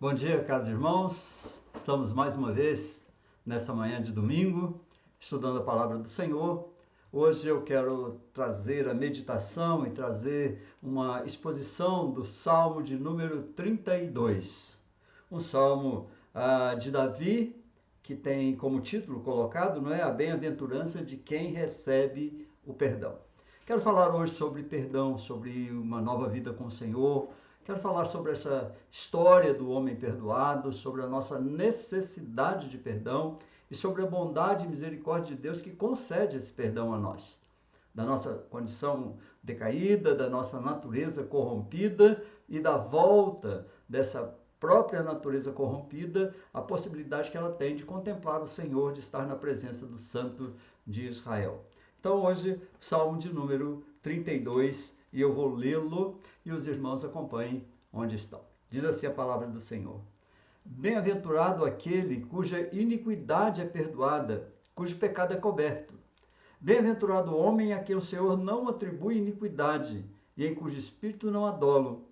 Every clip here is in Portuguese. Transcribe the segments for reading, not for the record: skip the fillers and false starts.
Bom dia, caros irmãos. Estamos mais uma vez nessa manhã de domingo, estudando a palavra do Senhor. Hoje eu quero trazer a meditação e trazer uma exposição do Salmo de número 32. Um salmo de Davi, que tem como título colocado, não é? A bem-aventurança de quem recebe o perdão. Quero falar hoje sobre perdão, sobre uma nova vida com o Senhor. Quero falar sobre essa história do homem perdoado, sobre a nossa necessidade de perdão e sobre a bondade e misericórdia de Deus que concede esse perdão a nós. Da nossa condição decaída, da nossa natureza corrompida e da volta dessa própria natureza corrompida, a possibilidade que ela tem de contemplar o Senhor, de estar na presença do Santo de Israel. Então hoje, Salmo de número 32, e eu vou lê-lo e os irmãos acompanhem onde estão. Diz assim a palavra do Senhor: Bem-aventurado aquele cuja iniquidade é perdoada, cujo pecado é coberto. Bem-aventurado o homem a quem o Senhor não atribui iniquidade e em cujo espírito não há dolo.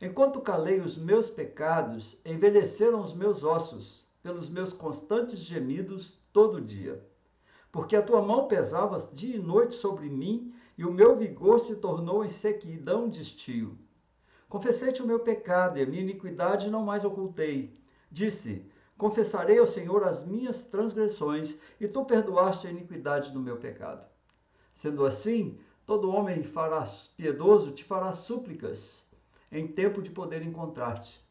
Enquanto calei os meus pecados, envelheceram os meus ossos, pelos meus constantes gemidos todo dia. Porque a tua mão pesava dia e noite sobre mim, e o meu vigor se tornou em sequidão de estio. Confessei-te o meu pecado, e a minha iniquidade não mais ocultei. Disse: confessarei ao Senhor as minhas transgressões, e tu perdoaste a iniquidade do meu pecado. Sendo assim, todo homem piedoso te fará súplicas, em tempo de poder encontrar-te.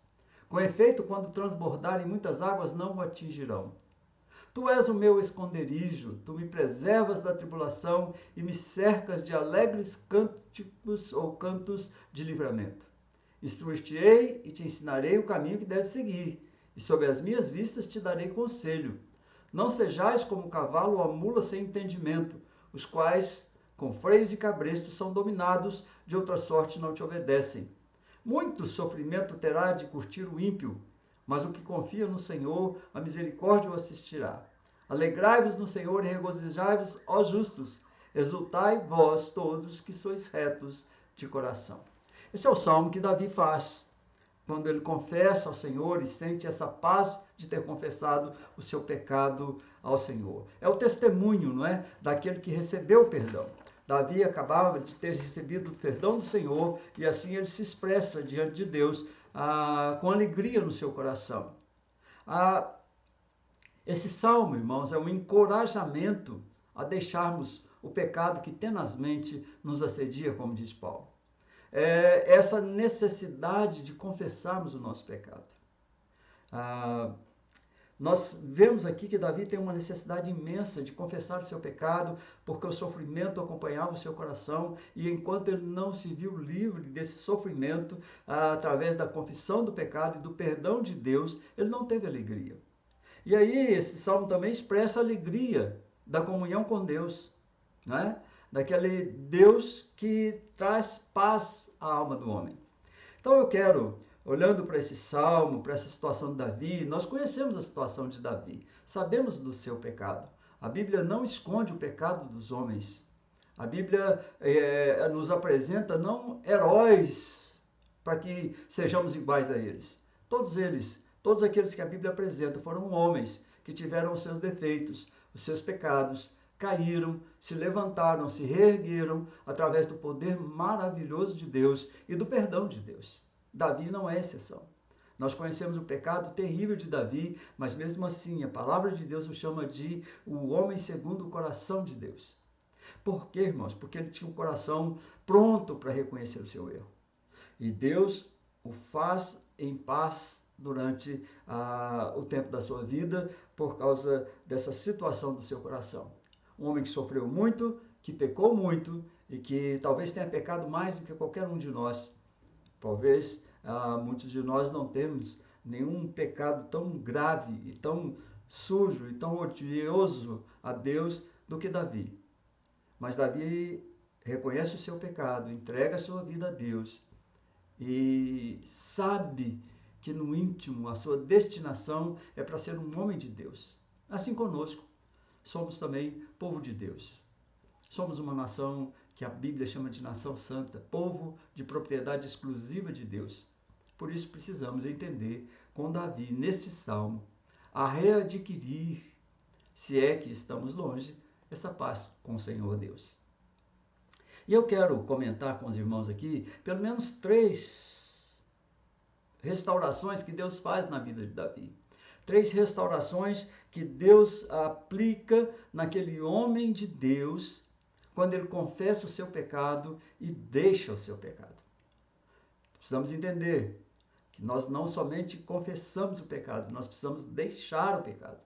Com efeito, quando transbordarem muitas águas, não o atingirão. Tu és o meu esconderijo, tu me preservas da tribulação e me cercas de alegres cânticos ou cantos de livramento. Instruir-te-ei e te ensinarei o caminho que deves seguir, e sob as minhas vistas te darei conselho. Não sejais como o cavalo ou a mula sem entendimento, os quais, com freios e cabrestos, são dominados, de outra sorte não te obedecem. Muito sofrimento terá de curtir o ímpio, mas o que confia no Senhor, a misericórdia o assistirá. Alegrai-vos no Senhor e regozijai-vos, ó justos. Exultai vós todos que sois retos de coração. Esse é o salmo que Davi faz, quando ele confessa ao Senhor e sente essa paz de ter confessado o seu pecado ao Senhor. É o testemunho, não é, daquele que recebeu o perdão. Davi acabava de ter recebido o perdão do Senhor e assim ele se expressa diante de Deus com alegria no seu coração. Esse salmo, irmãos, é um encorajamento a deixarmos o pecado que tenazmente nos assedia, como diz Paulo. É essa necessidade de confessarmos o nosso pecado. Nós vemos aqui que Davi tem uma necessidade imensa de confessar o seu pecado, porque o sofrimento acompanhava o seu coração, e enquanto ele não se viu livre desse sofrimento, através da confissão do pecado e do perdão de Deus, ele não teve alegria. E aí esse salmo também expressa a alegria da comunhão com Deus, né? Daquele Deus que traz paz à alma do homem. Então eu quero, olhando para esse salmo, para essa situação de Davi, nós conhecemos a situação de Davi, sabemos do seu pecado. A Bíblia não esconde o pecado dos homens. A Bíblia nos apresenta não heróis para que sejamos iguais a eles. Todos aqueles que a Bíblia apresenta foram homens que tiveram os seus defeitos, os seus pecados, caíram, se levantaram, se reergueram através do poder maravilhoso de Deus e do perdão de Deus. Davi não é exceção. Nós conhecemos o pecado terrível de Davi, mas mesmo assim a palavra de Deus o chama de o homem segundo o coração de Deus. Por quê, irmãos? Porque ele tinha um coração pronto para reconhecer o seu erro. E Deus o faz em paz durante o tempo da sua vida por causa dessa situação do seu coração. Um homem que sofreu muito, que pecou muito e que talvez tenha pecado mais do que qualquer um de nós. Talvez muitos de nós não temos nenhum pecado tão grave e tão sujo e tão odioso a Deus do que Davi. Mas Davi reconhece o seu pecado, entrega a sua vida a Deus e sabe que no íntimo a sua destinação é para ser um homem de Deus. Assim conosco, somos também povo de Deus. Somos uma nação que a Bíblia chama de nação santa, povo de propriedade exclusiva de Deus. Por isso precisamos entender com Davi, neste salmo, a readquirir, se é que estamos longe, essa paz com o Senhor Deus. E eu quero comentar com os irmãos aqui, pelo menos 3 restaurações que Deus faz na vida de Davi. 3 restaurações que Deus aplica naquele homem de Deus, quando ele confessa o seu pecado e deixa o seu pecado. Precisamos entender que nós não somente confessamos o pecado, nós precisamos deixar o pecado.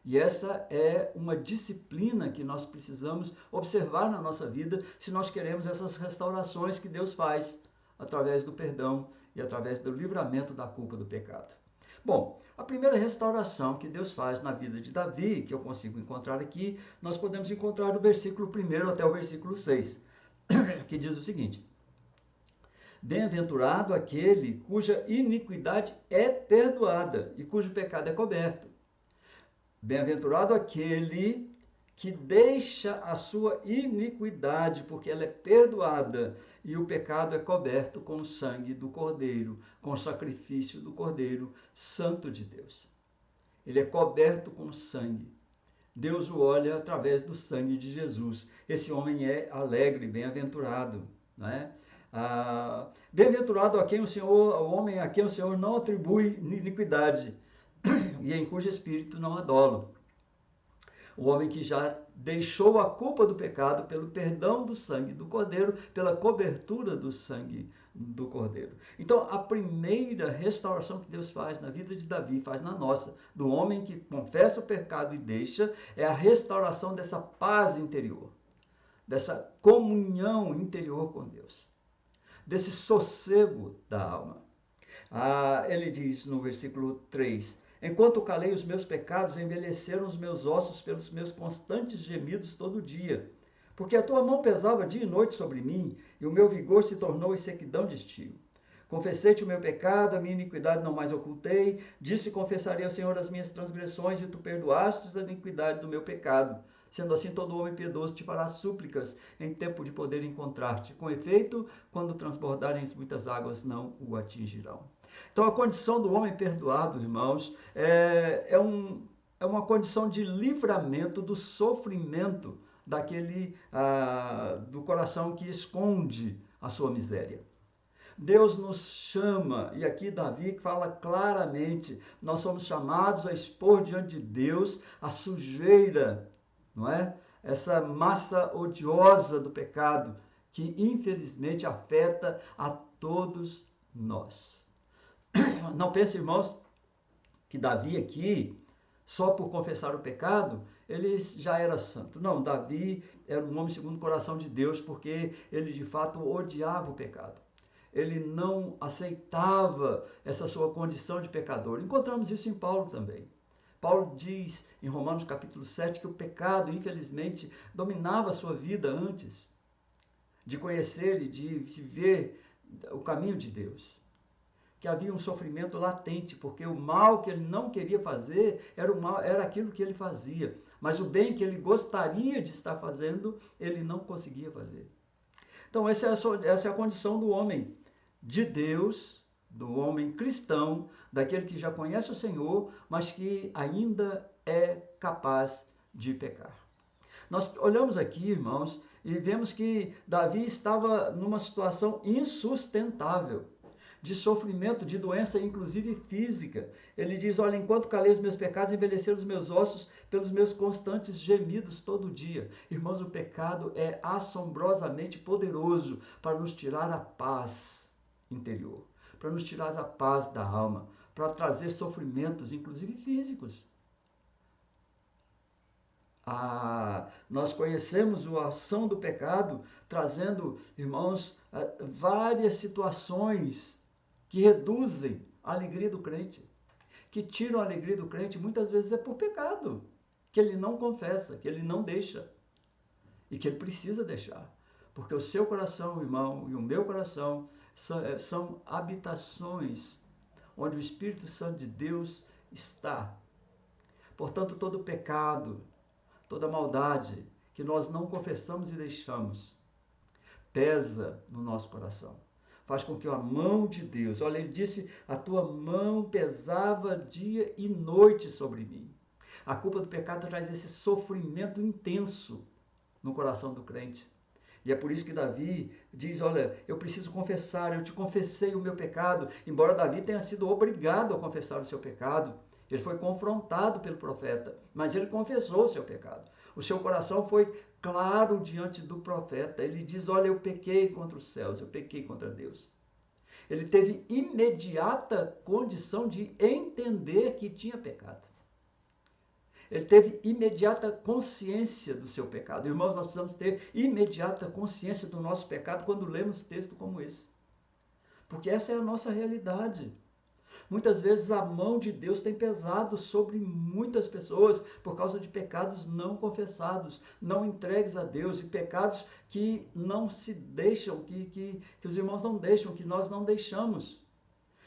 E essa é uma disciplina que nós precisamos observar na nossa vida se nós queremos essas restaurações que Deus faz através do perdão e através do livramento da culpa do pecado. Bom, a primeira restauração que Deus faz na vida de Davi, que eu consigo encontrar aqui, nós podemos encontrar do versículo 1 até o versículo 6, que diz o seguinte: Bem-aventurado aquele cuja iniquidade é perdoada e cujo pecado é coberto. Bem-aventurado aquele que deixa a sua iniquidade, porque ela é perdoada, e o pecado é coberto com o sangue do Cordeiro, com o sacrifício do Cordeiro Santo de Deus. Ele é coberto com sangue. Deus o olha através do sangue de Jesus. Esse homem é alegre, bem-aventurado, não é? Bem-aventurado o homem a quem o Senhor não atribui iniquidade, e em cujo espírito não há dolo. O homem que já deixou a culpa do pecado pelo perdão do sangue do Cordeiro, pela cobertura do sangue do Cordeiro. Então, a primeira restauração que Deus faz na vida de Davi, faz na nossa, do homem que confessa o pecado e deixa, é a restauração dessa paz interior, dessa comunhão interior com Deus, desse sossego da alma. Ele diz no versículo 3, Enquanto calei os meus pecados, envelheceram os meus ossos pelos meus constantes gemidos todo dia. Porque a tua mão pesava dia e noite sobre mim, e o meu vigor se tornou em sequidão de estio. Confessei-te o meu pecado, a minha iniquidade não mais ocultei. Disse e confessarei ao Senhor as minhas transgressões, e tu perdoastes a iniquidade do meu pecado. Sendo assim, todo homem piedoso te fará súplicas em tempo de poder encontrar-te. Com efeito, quando transbordarem muitas águas, não o atingirão. Então, a condição do homem perdoado, irmãos, é uma condição de livramento do sofrimento do coração que esconde a sua miséria. Deus nos chama, e aqui Davi fala claramente, nós somos chamados a expor diante de Deus a sujeira, não é? Essa massa odiosa do pecado que infelizmente afeta a todos nós. Não pense, irmãos, que Davi aqui, só por confessar o pecado, ele já era santo. Não, Davi era um homem segundo o coração de Deus, porque ele de fato odiava o pecado. Ele não aceitava essa sua condição de pecador. Encontramos isso em Paulo também. Paulo diz em Romanos capítulo 7 que o pecado, infelizmente, dominava a sua vida antes de conhecer e de viver o caminho de Deus. Que havia um sofrimento latente, porque o mal que ele não queria fazer era aquilo que ele fazia. Mas o bem que ele gostaria de estar fazendo, ele não conseguia fazer. Então, essa é a condição do homem de Deus, do homem cristão, daquele que já conhece o Senhor, mas que ainda é capaz de pecar. Nós olhamos aqui, irmãos, e vemos que Davi estava numa situação insustentável, de sofrimento, de doença, inclusive física. Ele diz, olha, enquanto calei os meus pecados, envelheceram os meus ossos pelos meus constantes gemidos todo dia. Irmãos, o pecado é assombrosamente poderoso para nos tirar a paz interior, para nos tirar a paz da alma, para trazer sofrimentos, inclusive físicos. Nós conhecemos a ação do pecado, trazendo, irmãos, várias situações que reduzem a alegria do crente, que tiram a alegria do crente, muitas vezes é por pecado, que ele não confessa, que ele não deixa, e que ele precisa deixar, porque o seu coração, irmão, e o meu coração são habitações onde o Espírito Santo de Deus está. Portanto, todo pecado, toda maldade que nós não confessamos e deixamos, pesa no nosso coração. faz com que a mão de Deus, olha, ele disse, a tua mão pesava dia e noite sobre mim. A culpa do pecado traz esse sofrimento intenso no coração do crente. E é por isso que Davi diz, olha, eu preciso confessar, eu te confessei o meu pecado, embora Davi tenha sido obrigado a confessar o seu pecado. Ele foi confrontado pelo profeta, mas ele confessou o seu pecado. O seu coração foi claro diante do profeta. Ele diz, olha, eu pequei contra os céus, eu pequei contra Deus. Ele teve imediata condição de entender que tinha pecado. Ele teve imediata consciência do seu pecado. Irmãos, nós precisamos ter imediata consciência do nosso pecado quando lemos texto como esse. Porque essa é a nossa realidade. Muitas vezes a mão de Deus tem pesado sobre muitas pessoas por causa de pecados não confessados, não entregues a Deus, e pecados que não se deixam, que os irmãos não deixam, que nós não deixamos.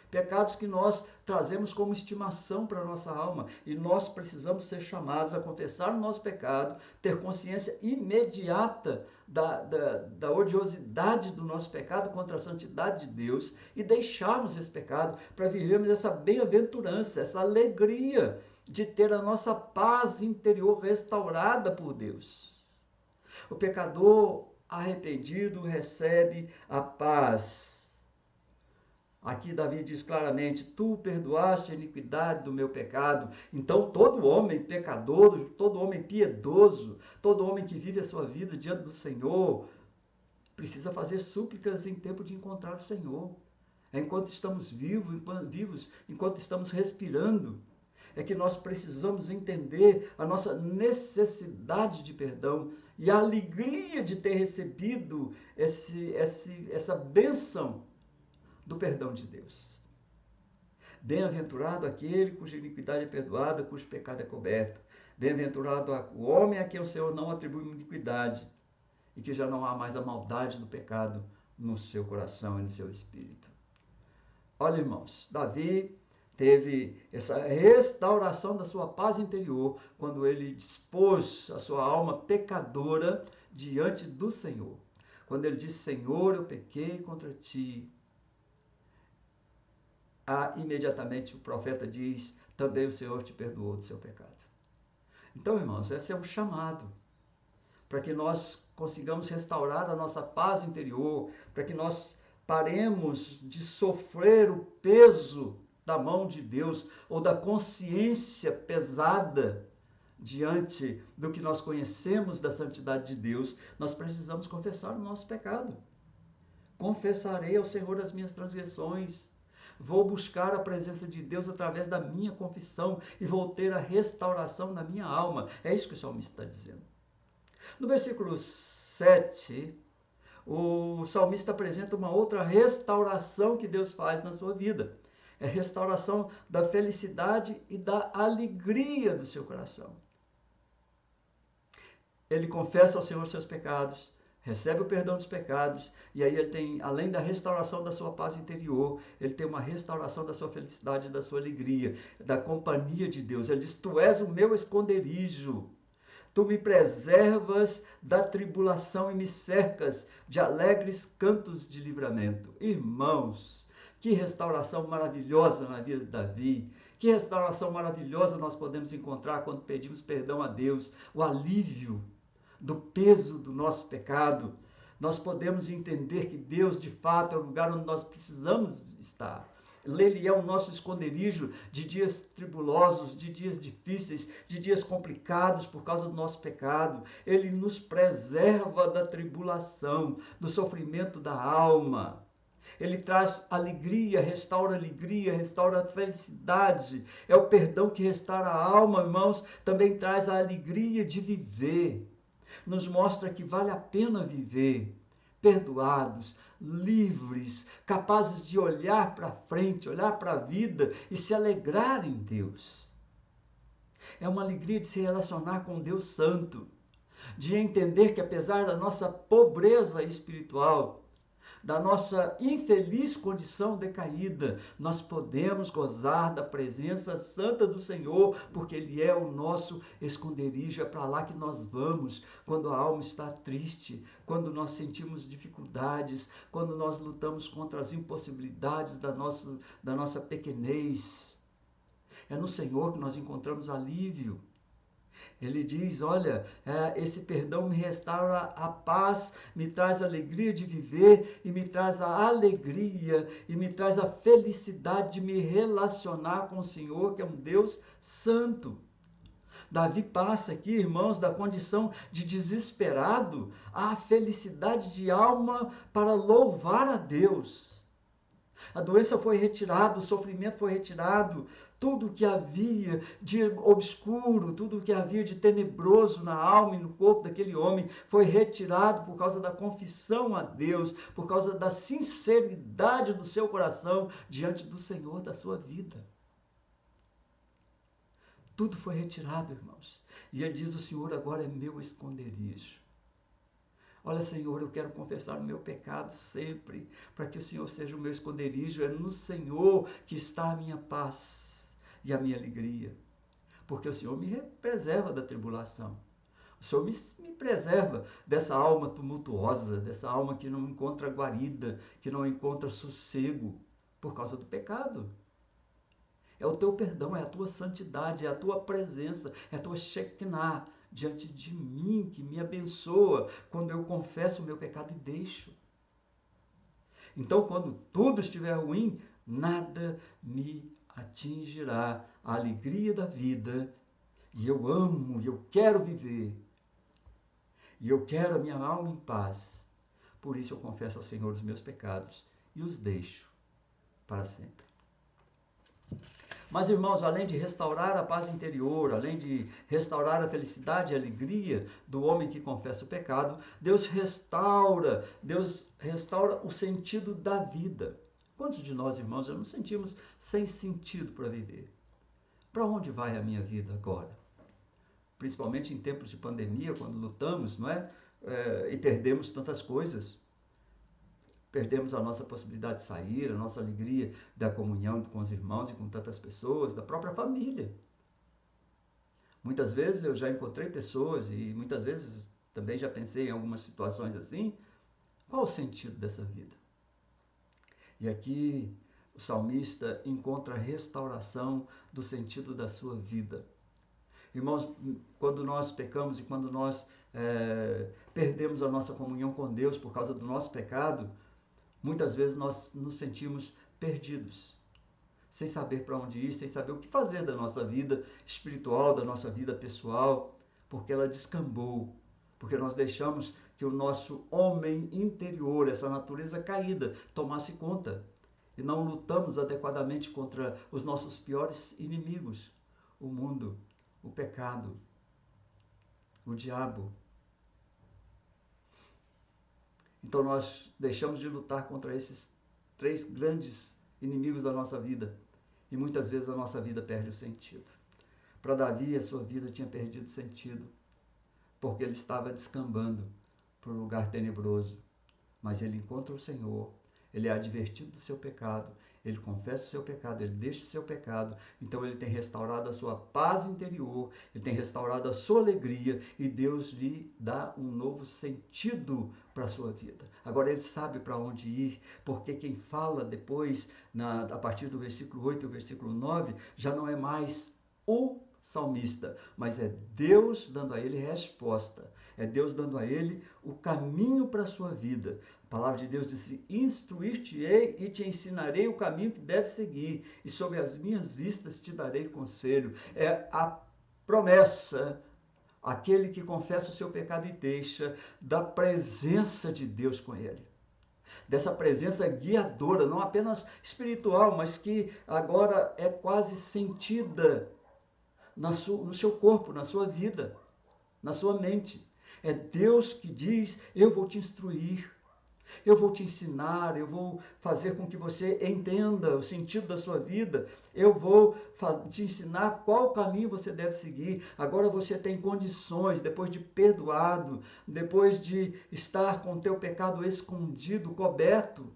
Pecados que nós trazemos como estimação para a nossa alma, e nós precisamos ser chamados a confessar o nosso pecado, ter consciência imediata da odiosidade do nosso pecado contra a santidade de Deus e deixarmos esse pecado para vivermos essa bem-aventurança, essa alegria de ter a nossa paz interior restaurada por Deus. O pecador arrependido recebe a paz. Aqui Davi diz claramente, tu perdoaste a iniquidade do meu pecado. Então todo homem pecador, todo homem piedoso, todo homem que vive a sua vida diante do Senhor, precisa fazer súplicas em tempo de encontrar o Senhor. Enquanto estamos vivos, enquanto estamos respirando, é que nós precisamos entender a nossa necessidade de perdão e a alegria de ter recebido essa bênção do perdão de Deus. Bem-aventurado aquele cuja iniquidade é perdoada, cujo pecado é coberto. Bem-aventurado o homem a quem o Senhor não atribui iniquidade e que já não há mais a maldade do pecado no seu coração e no seu espírito. Olha, irmãos, Davi teve essa restauração da sua paz interior quando ele dispôs a sua alma pecadora diante do Senhor. Quando ele disse, Senhor, eu pequei contra ti. Imediatamente o profeta diz, também o Senhor te perdoou do seu pecado. Então, irmãos, esse é um chamado para que nós consigamos restaurar a nossa paz interior, para que nós paremos de sofrer o peso da mão de Deus ou da consciência pesada diante do que nós conhecemos da santidade de Deus. Nós precisamos confessar o nosso pecado. Confessarei ao Senhor as minhas transgressões. Vou buscar a presença de Deus através da minha confissão e vou ter a restauração na minha alma. É isso que o salmista está dizendo. No versículo 7, o salmista apresenta uma outra restauração que Deus faz na sua vida. É a restauração da felicidade e da alegria do seu coração. Ele confessa ao Senhor seus pecados, recebe o perdão dos pecados, e aí ele tem, além da restauração da sua paz interior, ele tem uma restauração da sua felicidade, da sua alegria, da companhia de Deus. Ele diz, tu és o meu esconderijo, tu me preservas da tribulação e me cercas de alegres cantos de livramento. Irmãos, que restauração maravilhosa na vida de Davi, que restauração maravilhosa nós podemos encontrar quando pedimos perdão a Deus, o alívio do peso do nosso pecado. Nós podemos entender que Deus, de fato, é o lugar onde nós precisamos estar. Ele é o nosso esconderijo de dias tribulosos, de dias difíceis, de dias complicados por causa do nosso pecado. Ele nos preserva da tribulação, do sofrimento da alma. Ele traz alegria, restaura a felicidade. É o perdão que restaura a alma, irmãos, também traz a alegria de viver. Nos mostra que vale a pena viver, perdoados, livres, capazes de olhar para frente, olhar para a vida e se alegrar em Deus. É uma alegria de se relacionar com Deus Santo, de entender que apesar da nossa pobreza espiritual, da nossa infeliz condição decaída, nós podemos gozar da presença santa do Senhor, porque Ele é o nosso esconderijo, é para lá que nós vamos quando a alma está triste, quando nós sentimos dificuldades, quando nós lutamos contra as impossibilidades da nossa pequenez. É no Senhor que nós encontramos alívio. Ele diz, olha, esse perdão me restaura a paz, me traz a alegria de viver e me traz a alegria e me traz a felicidade de me relacionar com o Senhor, que é um Deus santo. Davi passa aqui, irmãos, da condição de desesperado à felicidade de alma para louvar a Deus. A doença foi retirada, o sofrimento foi retirado, tudo que havia de obscuro, tudo que havia de tenebroso na alma e no corpo daquele homem foi retirado por causa da confissão a Deus, por causa da sinceridade do seu coração diante do Senhor da sua vida. Tudo foi retirado, irmãos. E ele diz, o Senhor agora é meu esconderijo. Olha, Senhor, eu quero confessar o meu pecado sempre, para que o Senhor seja o meu esconderijo. É no Senhor que está a minha paz e a minha alegria. Porque o Senhor me preserva da tribulação. O Senhor me preserva dessa alma tumultuosa, dessa alma que não encontra guarida, que não encontra sossego por causa do pecado. É o teu perdão, é a tua santidade, é a tua presença, é a tua Shekinah diante de mim, que me abençoa quando eu confesso o meu pecado e deixo. Então, quando tudo estiver ruim, nada me atingirá. A alegria da vida, e eu amo, e eu quero viver, e eu quero a minha alma em paz. Por isso eu confesso ao Senhor os meus pecados e os deixo para sempre. Mas, irmãos, além de restaurar a paz interior, além de restaurar a felicidade e a alegria do homem que confessa o pecado, Deus restaura o sentido da vida. Quantos de nós, irmãos, já nos sentimos sem sentido para viver? Para onde vai a minha vida agora? Principalmente em tempos de pandemia, quando lutamos, não é? E perdemos tantas coisas. Perdemos a nossa possibilidade de sair, a nossa alegria da comunhão com os irmãos e com tantas pessoas, da própria família. Muitas vezes eu já encontrei pessoas e muitas vezes também já pensei em algumas situações assim. Qual o sentido dessa vida? E aqui o salmista encontra a restauração do sentido da sua vida. Irmãos, quando nós pecamos e quando nós perdemos a nossa comunhão com Deus por causa do nosso pecado, muitas vezes nós nos sentimos perdidos, sem saber para onde ir, sem saber o que fazer da nossa vida espiritual, da nossa vida pessoal, porque ela descambou, porque nós deixamos que o nosso homem interior, essa natureza caída, tomasse conta, e não lutamos adequadamente contra os nossos piores inimigos, o mundo, o pecado, o diabo. Então nós deixamos de lutar contra esses 3 grandes inimigos da nossa vida. E muitas vezes a nossa vida perde o sentido. Para Davi, a sua vida tinha perdido sentido, porque ele estava descambando para um lugar tenebroso. Mas ele encontra o Senhor, ele é advertido do seu pecado, ele confessa o seu pecado, ele deixa o seu pecado, então ele tem restaurado a sua paz interior, ele tem restaurado a sua alegria e Deus lhe dá um novo sentido para a sua vida. Agora ele sabe para onde ir, porque quem fala depois, a partir do versículo 8 e o versículo 9, já não é mais o salmista, mas é Deus dando a ele resposta, é Deus dando a ele o caminho para a sua vida. A palavra de Deus diz, instruir-te-ei e te ensinarei o caminho que deves seguir, e sob as minhas vistas te darei conselho. É a promessa, aquele que confessa o seu pecado e deixa, da presença de Deus com ele. Dessa presença guiadora, não apenas espiritual, mas que agora é quase sentida no seu corpo, na sua vida, na sua mente. É Deus que diz, eu vou te instruir. Eu vou te ensinar, eu vou fazer com que você entenda o sentido da sua vida. Eu vou te ensinar qual caminho você deve seguir. Agora você tem condições, depois de perdoado, depois de estar com o teu pecado escondido, coberto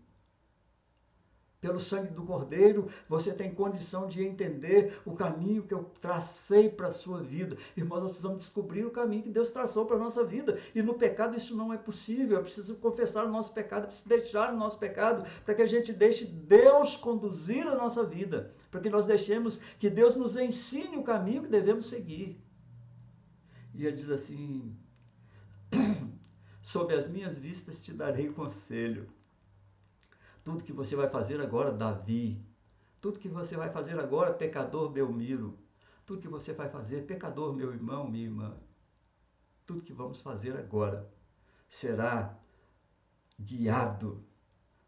pelo sangue do Cordeiro, você tem condição de entender o caminho que eu tracei para a sua vida. Irmãos, nós precisamos descobrir o caminho que Deus traçou para a nossa vida. E no pecado isso não é possível. É preciso confessar o nosso pecado, é preciso deixar o nosso pecado, para que a gente deixe Deus conduzir a nossa vida. Para que nós deixemos que Deus nos ensine o caminho que devemos seguir. E ele diz assim, sob as minhas vistas te darei conselho. Tudo que você vai fazer agora, Davi, tudo que você vai fazer agora, pecador Belmiro, tudo que você vai fazer, pecador meu irmão, minha irmã, tudo que vamos fazer agora será guiado,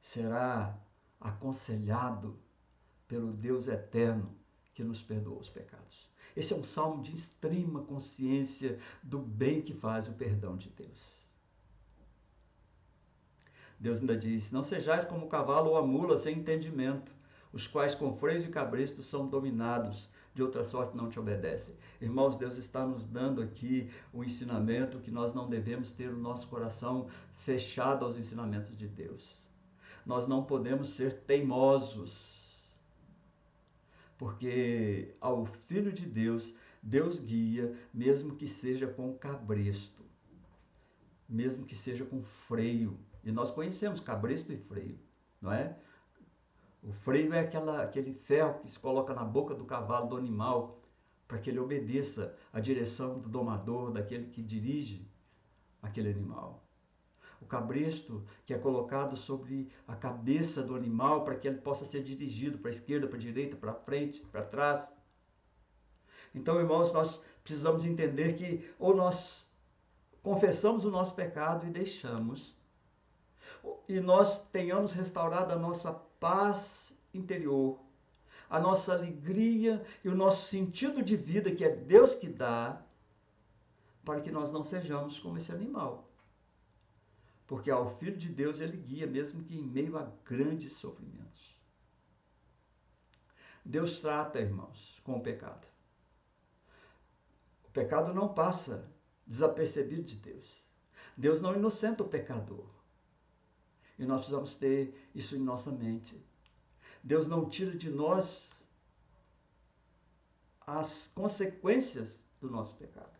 será aconselhado pelo Deus eterno que nos perdoou os pecados. Esse é um salmo de extrema consciência do bem que faz o perdão de Deus. Deus ainda diz, não sejais como o cavalo ou a mula sem entendimento, os quais com freios e cabrestos são dominados, de outra sorte não te obedecem. Irmãos, Deus está nos dando aqui o ensinamento que nós não devemos ter o nosso coração fechado aos ensinamentos de Deus. Nós não podemos ser teimosos, porque ao Filho de Deus, Deus guia, mesmo que seja com cabresto, mesmo que seja com freio. E nós conhecemos cabresto e freio, não é? O freio é aquele ferro que se coloca na boca do cavalo, do animal, para que ele obedeça à direção do domador, daquele que dirige aquele animal. O cabresto, que é colocado sobre a cabeça do animal, para que ele possa ser dirigido para a esquerda, para a direita, para frente, para trás. Então, irmãos, nós precisamos entender que ou nós confessamos o nosso pecado e deixamos, e nós tenhamos restaurado a nossa paz interior, a nossa alegria e o nosso sentido de vida, que é Deus que dá, para que nós não sejamos como esse animal. Porque ao Filho de Deus ele guia, mesmo que em meio a grandes sofrimentos. Deus trata, irmãos, com o pecado. O pecado não passa desapercebido de Deus. Deus não inocenta o pecador. E nós precisamos ter isso em nossa mente. Deus não tira de nós as consequências do nosso pecado.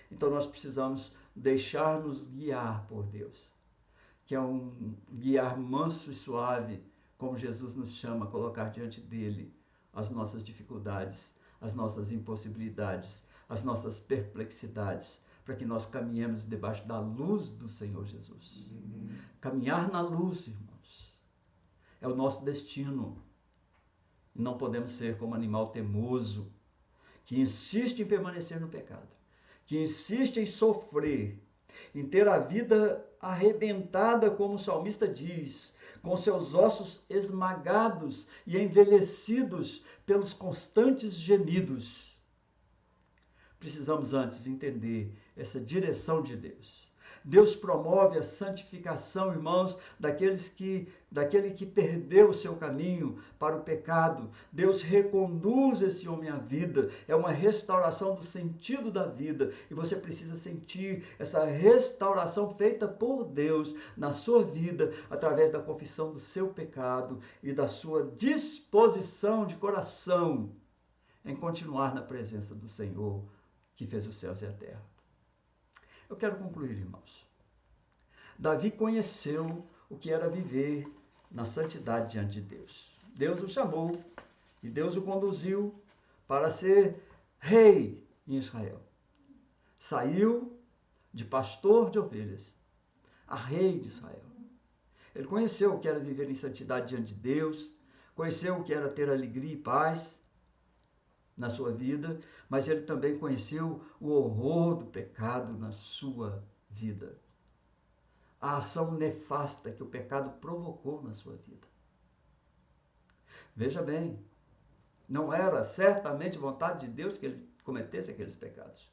Então nós precisamos deixar-nos guiar por Deus, que é um guiar manso e suave, como Jesus nos chama a colocar diante dele as nossas dificuldades, as nossas impossibilidades, as nossas perplexidades, para que nós caminhemos debaixo da luz do Senhor Jesus. Caminhar na luz, irmãos, é o nosso destino. E não podemos ser como animal teimoso, que insiste em permanecer no pecado, que insiste em sofrer, em ter a vida arrebentada, como o salmista diz, com seus ossos esmagados e envelhecidos pelos constantes gemidos. Precisamos antes entender essa direção de Deus. Deus promove a santificação, irmãos, daquele que perdeu o seu caminho para o pecado. Deus reconduz esse homem à vida. É uma restauração do sentido da vida. E você precisa sentir essa restauração feita por Deus na sua vida, através da confissão do seu pecado e da sua disposição de coração em continuar na presença do Senhor, que fez os céus e a terra. Eu quero concluir, irmãos. Davi conheceu o que era viver na santidade diante de Deus. Deus o chamou e Deus o conduziu para ser rei em Israel. Saiu de pastor de ovelhas a rei de Israel. Ele conheceu o que era viver em santidade diante de Deus, conheceu o que era ter alegria e paz na sua vida, mas ele também conheceu o horror do pecado na sua vida. A ação nefasta que o pecado provocou na sua vida. Veja bem, não era certamente vontade de Deus que ele cometesse aqueles pecados.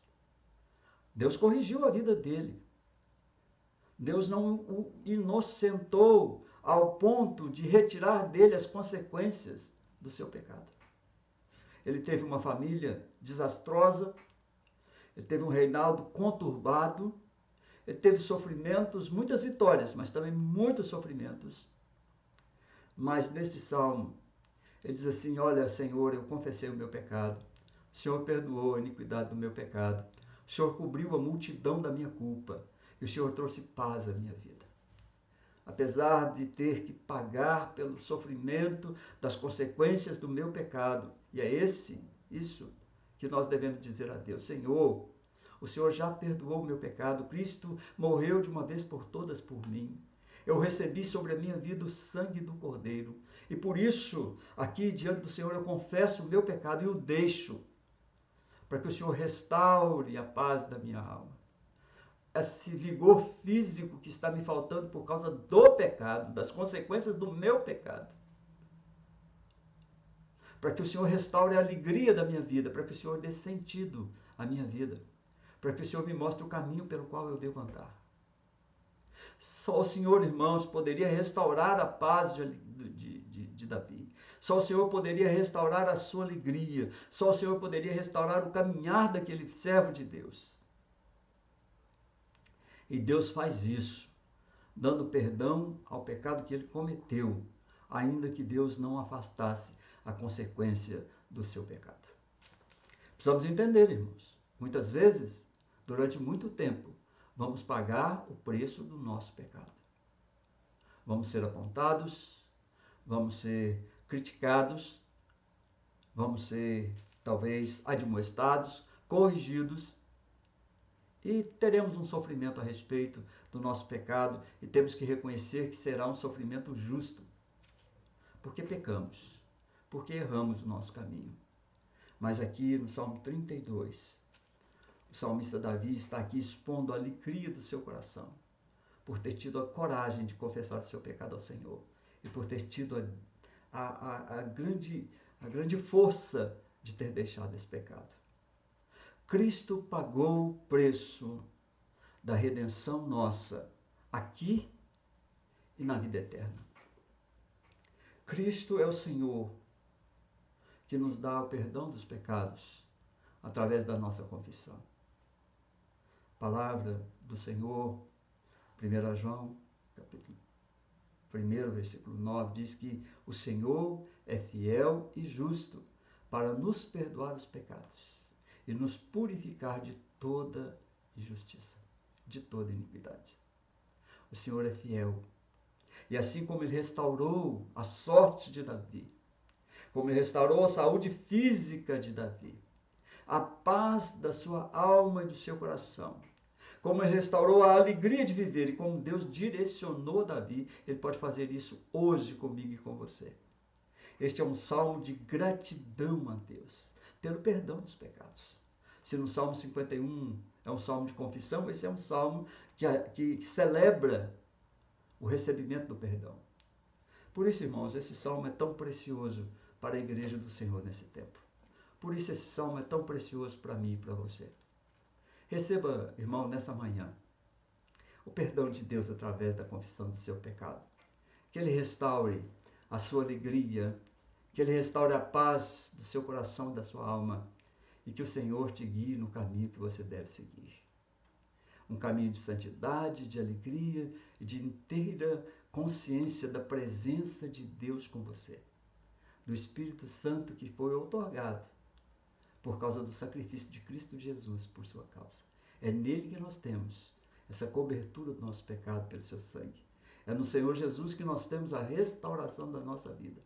Deus corrigiu a vida dele. Deus não o inocentou ao ponto de retirar dele as consequências do seu pecado. Ele teve uma família desastrosa, ele teve um reinado conturbado, ele teve sofrimentos, muitas vitórias, mas também muitos sofrimentos. Mas neste salmo, ele diz assim: olha, Senhor, eu confessei o meu pecado, o Senhor perdoou a iniquidade do meu pecado, o Senhor cobriu a multidão da minha culpa, e o Senhor trouxe paz à minha vida. Apesar de ter que pagar pelo sofrimento das consequências do meu pecado, e é isso que nós devemos dizer a Deus: Senhor, o Senhor já perdoou o meu pecado, Cristo morreu de uma vez por todas por mim. Eu recebi sobre a minha vida o sangue do Cordeiro. E por isso, aqui diante do Senhor, eu confesso o meu pecado e o deixo, para que o Senhor restaure a paz da minha alma. Esse vigor físico que está me faltando por causa do pecado, das consequências do meu pecado. Para que o Senhor restaure a alegria da minha vida, para que o Senhor dê sentido à minha vida, para que o Senhor me mostre o caminho pelo qual eu devo andar. Só o Senhor, irmãos, poderia restaurar a paz de Davi. Só o Senhor poderia restaurar a sua alegria. Só o Senhor poderia restaurar o caminhar daquele servo de Deus. E Deus faz isso, dando perdão ao pecado que ele cometeu, ainda que Deus não afastasse a consequência do seu pecado. Precisamos entender, irmãos, muitas vezes, durante muito tempo, vamos pagar o preço do nosso pecado. Vamos ser apontados, vamos ser criticados, vamos ser, talvez, admoestados, corrigidos, e teremos um sofrimento a respeito do nosso pecado, e temos que reconhecer que será um sofrimento justo, porque pecamos, porque erramos o nosso caminho. Mas aqui no Salmo 32, o salmista Davi está aqui expondo a alegria do seu coração, por ter tido a coragem de confessar o seu pecado ao Senhor, e por ter tido a grande força de ter deixado esse pecado. Cristo pagou o preço da redenção nossa, aqui e na vida eterna. Cristo é o Senhor que nos dá o perdão dos pecados através da nossa confissão. Palavra do Senhor, 1 João, capítulo 1, versículo 9, diz que o Senhor é fiel e justo para nos perdoar os pecados e nos purificar de toda injustiça, de toda iniquidade. O Senhor é fiel. E assim como Ele restaurou a sorte de Davi, como Ele restaurou a saúde física de Davi, a paz da sua alma e do seu coração, como Ele restaurou a alegria de viver e como Deus direcionou Davi, Ele pode fazer isso hoje comigo e com você. Este é um salmo de gratidão a Deus, pelo perdão dos pecados. Se no Salmo 51 é um salmo de confissão, esse é um salmo que celebra o recebimento do perdão. Por isso, irmãos, esse salmo é tão precioso para a igreja do Senhor nesse tempo. Por isso esse salmo é tão precioso para mim e para você. Receba, irmão, nessa manhã, o perdão de Deus através da confissão do seu pecado. Que Ele restaure a sua alegria, que Ele restaure a paz do seu coração e da sua alma, e que o Senhor te guie no caminho que você deve seguir. Um caminho de santidade, de alegria e de inteira consciência da presença de Deus com você, do Espírito Santo que foi outorgado por causa do sacrifício de Cristo Jesus por sua causa. É nele que nós temos essa cobertura do nosso pecado pelo seu sangue. É no Senhor Jesus que nós temos a restauração da nossa vida.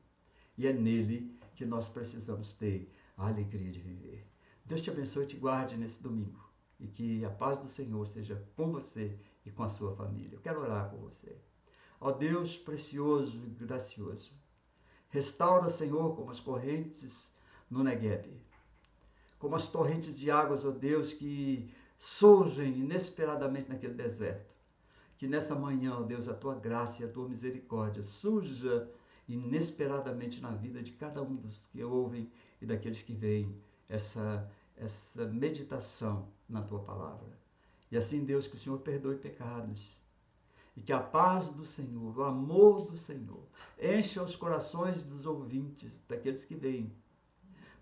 E é nele que nós precisamos ter a alegria de viver. Deus te abençoe e te guarde nesse domingo. E que a paz do Senhor seja com você e com a sua família. Eu quero orar por você. Ó Deus precioso e gracioso, restaura, Senhor, como as correntes no Negueb, como as torrentes de águas, ó Deus, que surgem inesperadamente naquele deserto. Que nessa manhã, ó Deus, a tua graça e a tua misericórdia surja inesperadamente na vida de cada um dos que ouvem e daqueles que veem essa meditação na tua palavra. E assim, Deus, que o Senhor perdoe pecados, E que a paz do Senhor, o amor do Senhor, encha os corações dos ouvintes, daqueles que veem,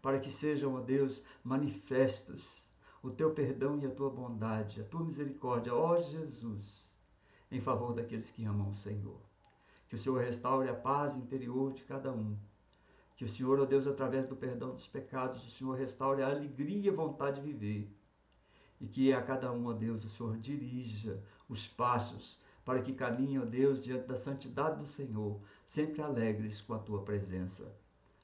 para que sejam, ó Deus, manifestos o teu perdão e a tua bondade, a tua misericórdia, ó Jesus, em favor daqueles que amam o Senhor. Que o Senhor restaure a paz interior de cada um. Que o Senhor, ó Deus, através do perdão dos pecados, o Senhor restaure a alegria e a vontade de viver. E que a cada um, ó Deus, o Senhor dirija os passos para que caminhem, ó Deus, diante da santidade do Senhor, sempre alegres com a tua presença.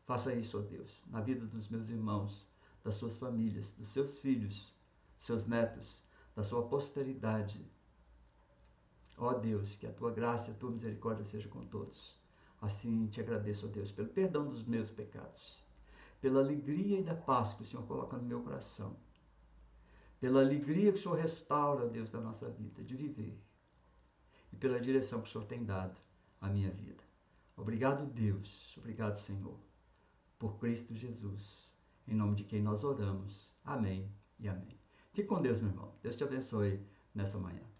Faça isso, ó Deus, na vida dos meus irmãos, das suas famílias, dos seus filhos, seus netos, da sua posteridade. Ó Deus, que a tua graça e a tua misericórdia seja com todos. Assim te agradeço, ó Deus, pelo perdão dos meus pecados, pela alegria e da paz que o Senhor coloca no meu coração, pela alegria que o Senhor restaura, ó Deus, da nossa vida, de viver, e pela direção que o Senhor tem dado à minha vida. Obrigado, Deus. Obrigado, Senhor, por Cristo Jesus, em nome de quem nós oramos. Amém e amém. Fique com Deus, meu irmão. Deus te abençoe nessa manhã.